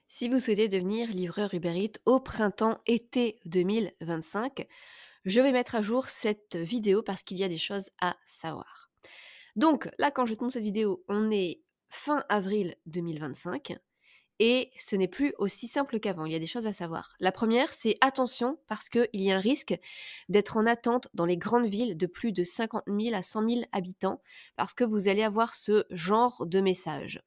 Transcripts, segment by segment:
Si vous souhaitez devenir livreur Uber Eats au printemps-été 2025, je vais mettre à jour cette vidéo parce qu'il y a des choses à savoir. Donc là, quand je tourne cette vidéo, on est fin avril 2025 et ce n'est plus aussi simple qu'avant. Il y a des choses à savoir. La première, c'est attention parce qu'il y a un risque d'être en attente dans les grandes villes de plus de 50 000 à 100 000 habitants parce que vous allez avoir ce genre de message.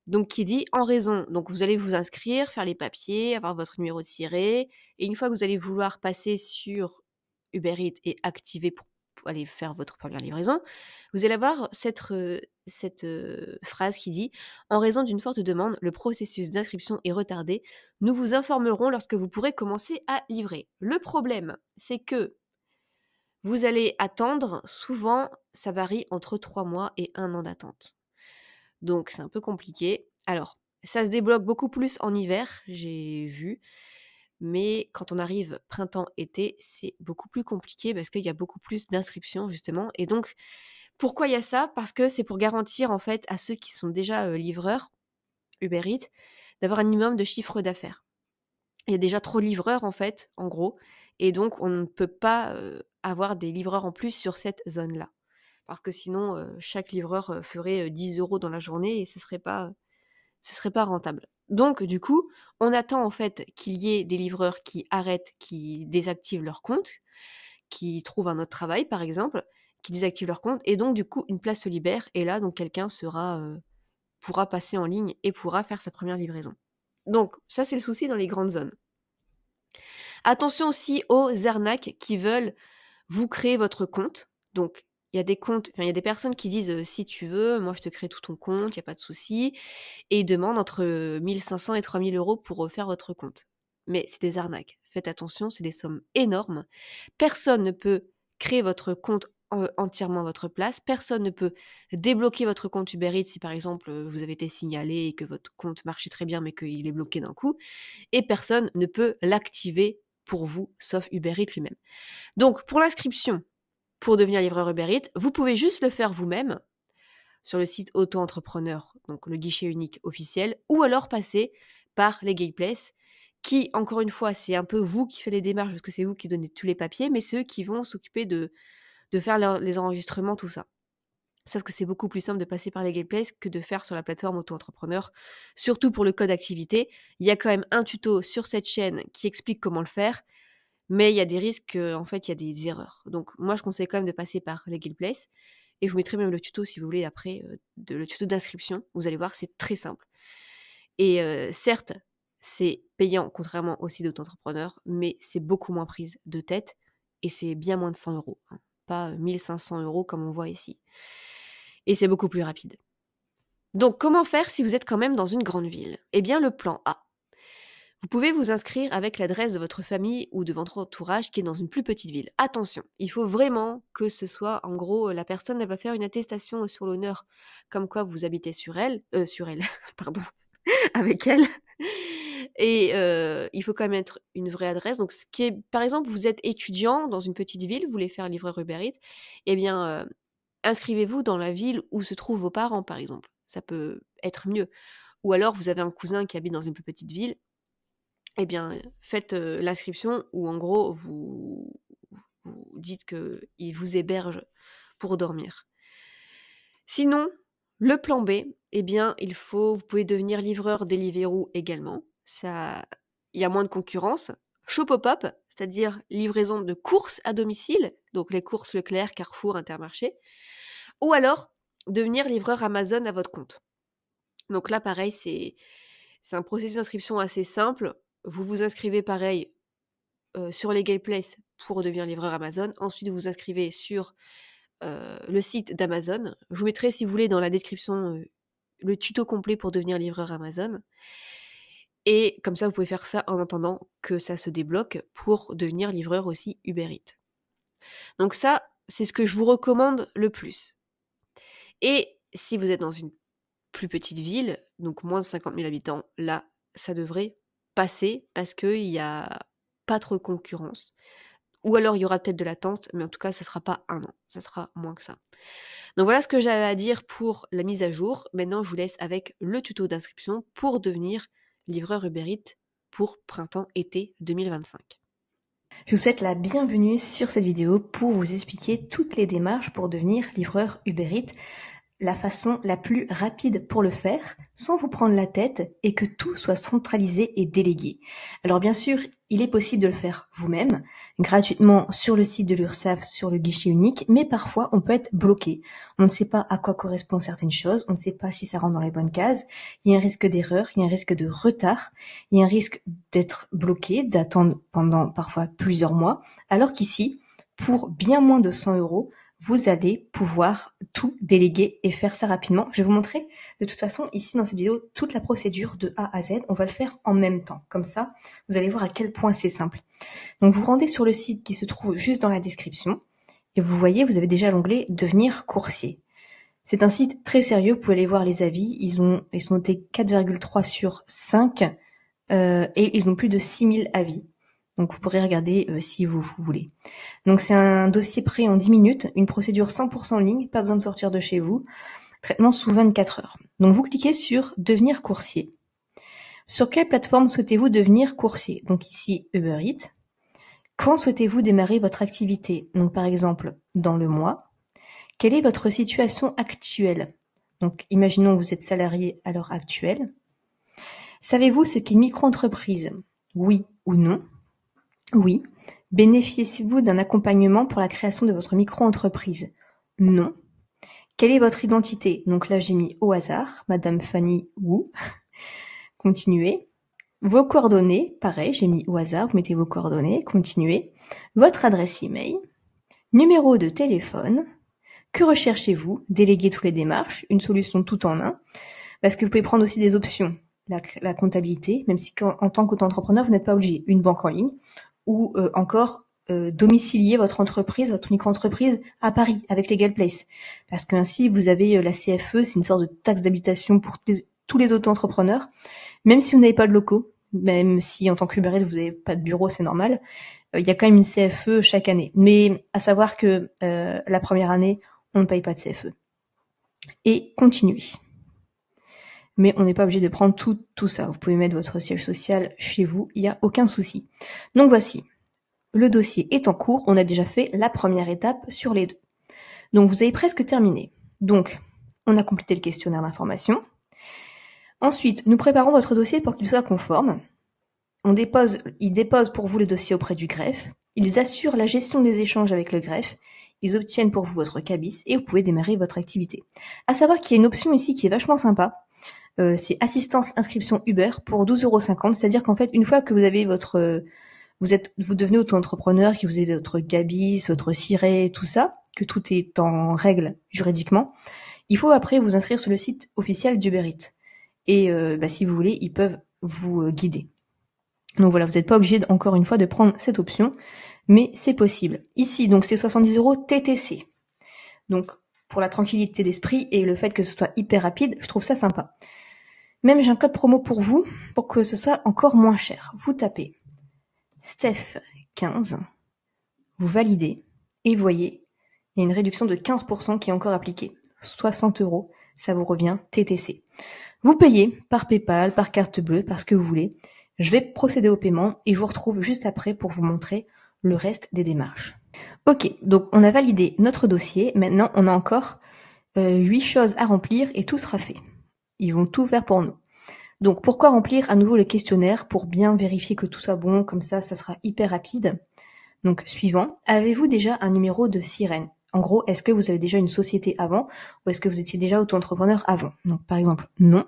Donc qui dit en raison, donc vous allez vous inscrire, faire les papiers, avoir votre numéro de SIRET et une fois que vous allez vouloir passer sur Uber Eats et activer pour aller faire votre première livraison, vous allez avoir cette phrase qui dit: «En raison d'une forte demande, le processus d'inscription est retardé. Nous vous informerons lorsque vous pourrez commencer à livrer». Le problème, c'est que vous allez attendre, souvent ça varie entre 3 mois et 1 an d'attente. Donc c'est un peu compliqué. Alors, ça se débloque beaucoup plus en hiver, j'ai vu, mais quand on arrive printemps-été, c'est beaucoup plus compliqué parce qu'il y a beaucoup plus d'inscriptions justement et donc pourquoi il y a ça? Parce que c'est pour garantir en fait à ceux qui sont déjà, livreurs Uber Eats, d'avoir un minimum de chiffre d'affaires. Il y a déjà trop de livreurs en fait, en gros et donc on ne peut pas, avoir des livreurs en plus sur cette zone-là. Parce que sinon, chaque livreur, ferait, 10 € dans la journée et ce serait pas rentable. Donc du coup, on attend en fait qu'il y ait des livreurs qui arrêtent, qui désactivent leur compte, qui trouvent un autre travail par exemple, qui désactivent leur compte et donc du coup une place se libère et là donc quelqu'un pourra passer en ligne et pourra faire sa première livraison. Donc ça c'est le souci dans les grandes zones. Attention aussi aux arnaques qui veulent vous créez votre compte. Donc, il y a des comptes enfin, il y a des personnes qui disent, «Si tu veux, moi je te crée tout ton compte, il y a pas de souci» et ils demandent entre, 1 500 et 3 000 € pour refaire votre compte. Mais c'est des arnaques. Faites attention, c'est des sommes énormes. Personne ne peut créer votre compte entièrement à votre place. Personne ne peut débloquer votre compte Uber Eats si, par exemple, vous avez été signalé et que votre compte marchait très bien, mais qu'il est bloqué d'un coup et personne ne peut l'activer pour vous, sauf Uber Eats lui-même. Donc pour l'inscription, pour devenir livreur Uber Eats, vous pouvez juste le faire vous-même sur le site auto-entrepreneur, donc le guichet unique officiel, ou alors passer par les Gay Place, qui, encore une fois, c'est un peu vous qui faites les démarches parce que c'est vous qui donnez tous les papiers, mais c'est eux qui vont s'occuper de faire les enregistrements, tout ça. Sauf que c'est beaucoup plus simple de passer par les Gay Place que de faire sur la plateforme auto-entrepreneur, surtout pour le code activité. Il y a quand même un tuto sur cette chaîne qui explique comment le faire, mais il y a des risques en fait, il y a des erreurs. Donc moi, je conseille quand même de passer par Legal Place et je vous mettrai même le tuto si vous voulez après, le tuto d'inscription. Vous allez voir, c'est très simple et certes, c'est payant contrairement au site d'auto-entrepreneur, mais c'est beaucoup moins prise de tête et c'est bien moins de 100 €, hein, pas, 1 500 € comme on voit ici et c'est beaucoup plus rapide. Donc comment faire si vous êtes quand même dans une grande ville? Eh bien, le plan A. Vous pouvez vous inscrire avec l'adresse de votre famille ou de votre entourage qui est dans une plus petite ville. Attention, il faut vraiment que ce soit en gros, la personne elle va faire une attestation, sur l'honneur comme quoi vous habitez sur elle, pardon, avec elle et il faut quand même être une vraie adresse. Donc ce qui est par exemple, vous êtes étudiant dans une petite ville, vous voulez faire livreur Uber Eats et bien, inscrivez-vous dans la ville où se trouvent vos parents, par exemple. Ça peut être mieux. Ou alors vous avez un cousin qui habite dans une plus petite ville eh bien, faites, l'inscription où en gros vous dites qu'il vous héberge pour dormir. Sinon, le plan B, eh bien, vous pouvez devenir livreur Deliveroo également. Ça il y a moins de concurrence. Shop-pop-up, c'est-à-dire livraison de courses à domicile, donc les courses Leclerc, Carrefour, Intermarché. Ou alors devenir livreur Amazon à votre compte. Donc là, pareil, c'est un processus d'inscription assez simple. Vous vous inscrivez pareil sur Legal Place pour devenir livreur Amazon. Ensuite, vous vous inscrivez sur, le site d'Amazon. Je vous mettrai, si vous voulez, dans la description, le tuto complet pour devenir livreur Amazon et comme ça, vous pouvez faire ça en attendant que ça se débloque pour devenir livreur aussi Uber Eats. Donc ça, c'est ce que je vous recommande le plus et si vous êtes dans une plus petite ville, donc moins de 50 000 habitants, là, ça devrait passer parce qu'il y a pas trop de concurrence. Ou alors il y aura peut-être de l'attente, mais en tout cas, ça sera pas 1 an, ça sera moins que ça. Donc voilà ce que j'avais à dire pour la mise à jour. Maintenant, je vous laisse avec le tuto d'inscription pour devenir livreur Uber Eats pour printemps-été 2025. Je vous souhaite la bienvenue sur cette vidéo pour vous expliquer toutes les démarches pour devenir livreur Uber Eats, la façon la plus rapide pour le faire, sans vous prendre la tête et que tout soit centralisé et délégué. Alors bien sûr, il est possible de le faire vous-même, gratuitement sur le site de l'URSSAF, sur le guichet unique, mais parfois on peut être bloqué. On ne sait pas à quoi correspondent certaines choses, on ne sait pas si ça rentre dans les bonnes cases, il y a un risque d'erreur, il y a un risque de retard, il y a un risque d'être bloqué, d'attendre pendant parfois plusieurs mois, alors qu'ici, pour bien moins de 100 €, vous allez pouvoir tout déléguer et faire ça rapidement. Je vais vous montrer de toute façon ici dans cette vidéo toute la procédure de A à Z. On va le faire en même temps. Comme ça, vous allez voir à quel point c'est simple. Donc vous rendez sur le site qui se trouve juste dans la description et vous voyez, vous avez déjà l'onglet devenir coursier. C'est un site très sérieux, vous pouvez aller voir les avis. Ils sont notés 4,3 sur 5 et ils ont plus de 6000 avis. Donc vous pourrez regarder si vous voulez. Donc c'est un dossier prêt en 10 minutes, une procédure 100% en ligne, pas besoin de sortir de chez vous, traitement sous 24 heures. Donc vous cliquez sur devenir coursier. Sur quelle plateforme souhaitez-vous devenir coursier? Donc ici Uber Eats. Quand souhaitez-vous démarrer votre activité? Donc par exemple dans le mois. Quelle est votre situation actuelle? Donc imaginons que vous êtes salarié à l'heure actuelle. Savez-vous ce qu'est une micro-entreprise? Oui ou non? Oui. Bénéficiez-vous d'un accompagnement pour la création de votre micro-entreprise? Non. Quelle est votre identité? Donc là, j'ai mis au hasard, Madame Fanny Wu. Continuez. Vos coordonnées, pareil, j'ai mis au hasard, vous mettez vos coordonnées, continuez. Votre adresse email, numéro de téléphone. Que recherchez-vous? Déléguer toutes les démarches, une solution tout en un. Parce que vous pouvez prendre aussi des options. La comptabilité, même si en tant qu'auto-entrepreneur, vous n'êtes pas obligé. Une banque en ligne ou encore domicilier votre entreprise, votre micro-entreprise à Paris avec Legal Place. Parce qu'ainsi, vous avez la CFE, c'est une sorte de taxe d'habitation pour tous les auto-entrepreneurs. Même si vous n'avez pas de locaux, même si en tant qu'Uber Eats, vous n'avez pas de bureau, c'est normal, il y a quand même une CFE chaque année. Mais à savoir que la première année, on ne paye pas de CFE. Et continuez. Mais on n'est pas obligé de prendre tout ça. Vous pouvez mettre votre siège social chez vous, il n'y a aucun souci. Donc voici, le dossier est en cours, on a déjà fait la première étape sur les deux. Donc vous avez presque terminé. Donc, on a complété le questionnaire d'information. Ensuite, nous préparons votre dossier pour qu'il soit conforme. Ils déposent pour vous le dossier auprès du greffe. Ils assurent la gestion des échanges avec le greffe. Ils obtiennent pour vous votre cabis et vous pouvez démarrer votre activité. À savoir qu'il y a une option ici qui est vachement sympa. C'est assistance inscription Uber pour 12,50 €. C'est-à-dire qu'en fait, une fois que vous avez vous devenez auto-entrepreneur, que vous avez votre gabis, votre siret, tout ça, que tout est en règle juridiquement, il faut après vous inscrire sur le site officiel d'Uber Eats. Et si vous voulez, ils peuvent vous guider. Donc voilà, vous n'êtes pas obligé encore une fois de prendre cette option, mais c'est possible. Ici, donc c'est 70 € TTC. Donc pour la tranquillité d'esprit et le fait que ce soit hyper rapide, je trouve ça sympa. Même j'ai un code promo pour vous, pour que ce soit encore moins cher. Vous tapez Steph15, vous validez, et vous voyez, il y a une réduction de 15% qui est encore appliquée. 60 €, ça vous revient TTC. Vous payez par PayPal, par carte bleue, par ce que vous voulez. Je vais procéder au paiement et je vous retrouve juste après pour vous montrer le reste des démarches. Ok, donc on a validé notre dossier. Maintenant, on a encore 8 choses à remplir et tout sera fait. Ils vont tout faire pour nous. Donc pourquoi remplir à nouveau le questionnaire? Pour bien vérifier que tout soit bon, comme ça sera hyper rapide. Donc suivant, avez-vous déjà un numéro de sirène? En gros, est-ce que vous avez déjà une société avant ou est-ce que vous étiez déjà auto-entrepreneur avant? Donc par exemple, non.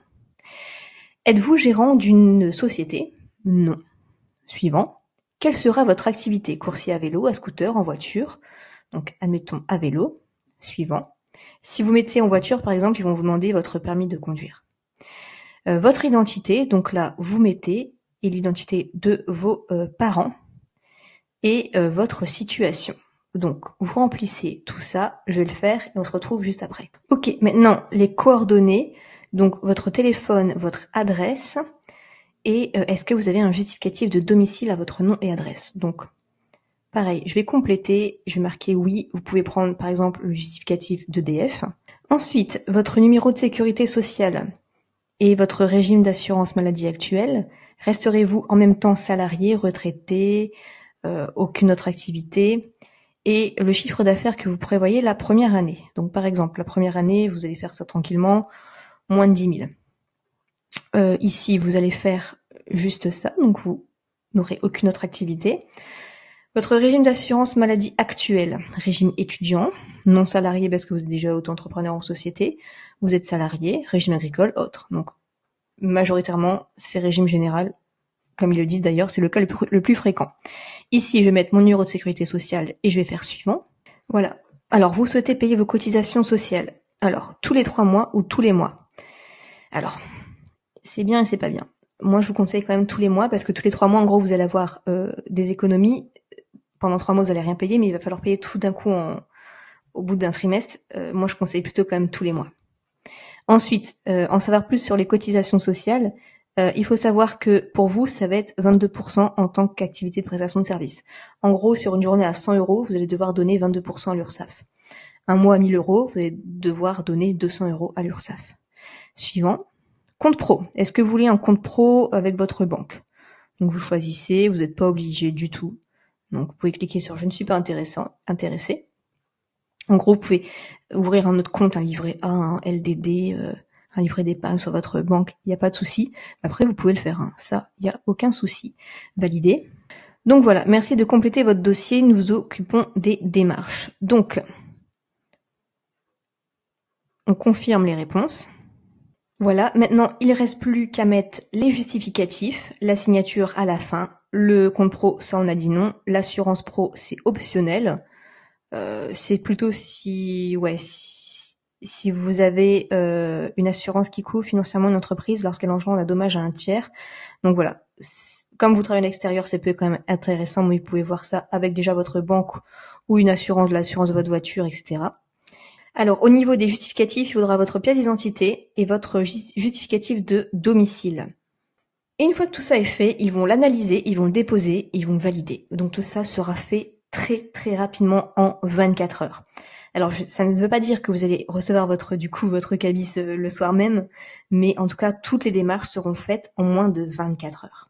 Êtes-vous gérant d'une société? Non. Suivant, quelle sera votre activité? Coursier à vélo, à scooter, en voiture? Donc admettons à vélo. Suivant. Si vous mettez en voiture, par exemple, ils vont vous demander votre permis de conduire. Votre identité, donc là, vous mettez, et l'identité de vos parents, et votre situation. Donc, vous remplissez tout ça, je vais le faire, et on se retrouve juste après. Ok, maintenant, les coordonnées, donc votre téléphone, votre adresse, et est-ce que vous avez un justificatif de domicile à votre nom et adresse? Donc, pareil, je vais compléter, je vais marquer oui, vous pouvez prendre par exemple le justificatif d'EDF. Ensuite, votre numéro de sécurité sociale et votre régime d'assurance maladie actuel, resterez-vous en même temps salarié, retraité, aucune autre activité, et le chiffre d'affaires que vous prévoyez la première année. Donc par exemple, la première année, vous allez faire ça tranquillement, moins de 10 000. Ici, vous allez faire juste ça, donc vous n'aurez aucune autre activité. Votre régime d'assurance maladie actuel, régime étudiant, non salarié parce que vous êtes déjà auto-entrepreneur en société, vous êtes salarié, régime agricole, autre. Donc majoritairement, c'est régime général, comme ils le disent d'ailleurs, c'est le cas le plus fréquent. Ici, je vais mettre mon numéro de sécurité sociale et je vais faire suivant. Voilà. Alors, vous souhaitez payer vos cotisations sociales. Alors, tous les 3 mois ou tous les mois. Alors, c'est bien et c'est pas bien. Moi, je vous conseille quand même tous les mois parce que tous les 3 mois, en gros, vous allez avoir des économies. Pendant 3 mois, vous allez rien payer, mais il va falloir payer tout d'un coup au bout d'un trimestre. Moi, je conseille plutôt quand même tous les mois. Ensuite, en savoir plus sur les cotisations sociales, il faut savoir que pour vous, ça va être 22% en tant qu'activité de prestation de service. En gros, sur une journée à 100 euros, vous allez devoir donner 22% à l'URSSAF. Un mois à 1000 euros, vous allez devoir donner 200 euros à l'URSSAF. Suivant. Compte pro. Est-ce que vous voulez un compte pro avec votre banque? Donc vous choisissez, vous n'êtes pas obligé du tout. Donc vous pouvez cliquer sur « Je ne suis pas intéressé ». En gros, vous pouvez ouvrir un autre compte, un livret A, un LDD, un livret d'épargne sur votre banque, il n'y a pas de souci. Après, vous pouvez le faire, hein. Ça, il n'y a aucun souci. Validé. Donc voilà, merci de compléter votre dossier, nous nous occupons des démarches. Donc, on confirme les réponses. Voilà, maintenant, il ne reste plus qu'à mettre les justificatifs, la signature à la fin. Le compte pro, ça on a dit non. L'assurance pro, c'est optionnel. C'est plutôt si vous avez une assurance qui couvre financièrement une entreprise lorsqu'elle engendre un dommage à un tiers. Donc voilà, comme vous travaillez à l'extérieur, c'est peut être quand même intéressant, mais vous pouvez voir ça avec déjà votre banque ou une assurance, l'assurance de votre voiture, etc. Alors, au niveau des justificatifs, il faudra votre pièce d'identité et votre justificatif de domicile. Et une fois que tout ça est fait, ils vont l'analyser, ils vont le déposer, ils vont le valider. Donc tout ça sera fait très très rapidement en 24 heures. Alors ça ne veut pas dire que vous allez recevoir votre cabis le soir même, mais en tout cas toutes les démarches seront faites en moins de 24 heures.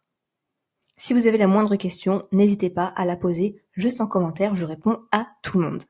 Si vous avez la moindre question, n'hésitez pas à la poser juste en commentaire, je réponds à tout le monde.